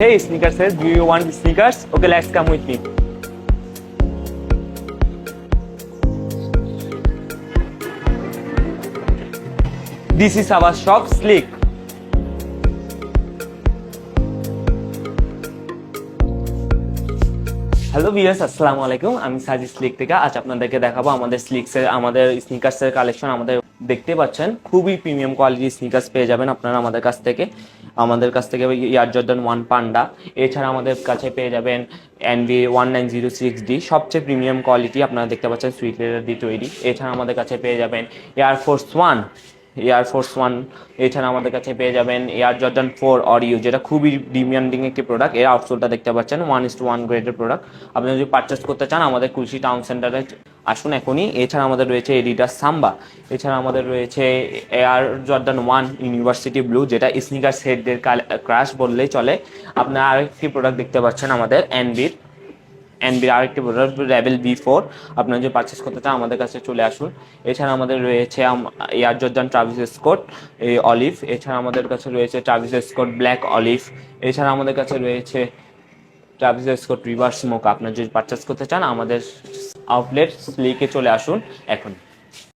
Hey sneakers heads, do you want sneakers? Okay, let's come with me. This is our shop, Sleek. Hello viewers, আসসালামু আলাইকুম। আমি সাজি slick থেকে আজ আপনাদেরকে দেখাবো আমাদের আমাদের স্নিকার্সের কালেকশন। আমাদের দেখতে পাচ্ছেন খুবই প্রিমিয়াম কোয়ালিটির স্নিকার্স পেয়ে যাবেন আপনারা আমাদের কাছ থেকে। এয়ার জর্ডান 1 পান্ডা, এছাড়া আমাদের কাছে পেয়ে যাবেন এনবি 1906D, সবচেয়ে প্রিমিয়াম কোয়ালিটি আপনারা দেখতে পাচ্ছেন, সুইট লেদার দিয়ে তৈরি। এছাড়া আমাদের কাছে পেয়ে যাবেন এয়ার ফোর্স ওয়ান। এছাড়া আমাদের কাছে পেয়ে যাবেন এয়ার জর্ডান 4 অরিও, যেটা খুবই ডিমান্ডিং একটি প্রোডাক্ট। এর আউটসোলটা দেখতে পাচ্ছেন 1:1 গ্রেডের প্রোডাক্ট। আপনি যদি পারচেস করতে চান আমাদের কুলসি টাউন সেন্টারে আসুন এখনই। এছাড়া আমাদের রয়েছে এডিডাস সাম্বা। এছাড়া আমাদের রয়েছে এয়ার জর্ডান 1 ইউনিভার্সিটি ব্লু, যেটা স্নিকার সেটদের ক্রাশ বললেই চলে। আপনার আরেকটি প্রোডাক্ট দেখতে পাচ্ছেন আমাদের এনবির আরেকটি প্রোডাক্ট রেবেল B4। আপনারা যদি পারচেস করতে চান আমাদের কাছে চলে আসুন। এছাড়া আমাদের রয়েছে air Jordan Travis Scott olive. এছাড়া আমাদের কাছে রয়েছে ট্রাভিস স্কট ব্ল্যাক অলিভ। এছাড়া আমাদের কাছে রয়েছে ট্রাভিস স্কট রিভার্স স্মোক। আপনারা যদি পারচেস করতে চান আমাদের আউটলেট স্লিকে চলে আসুন এখন।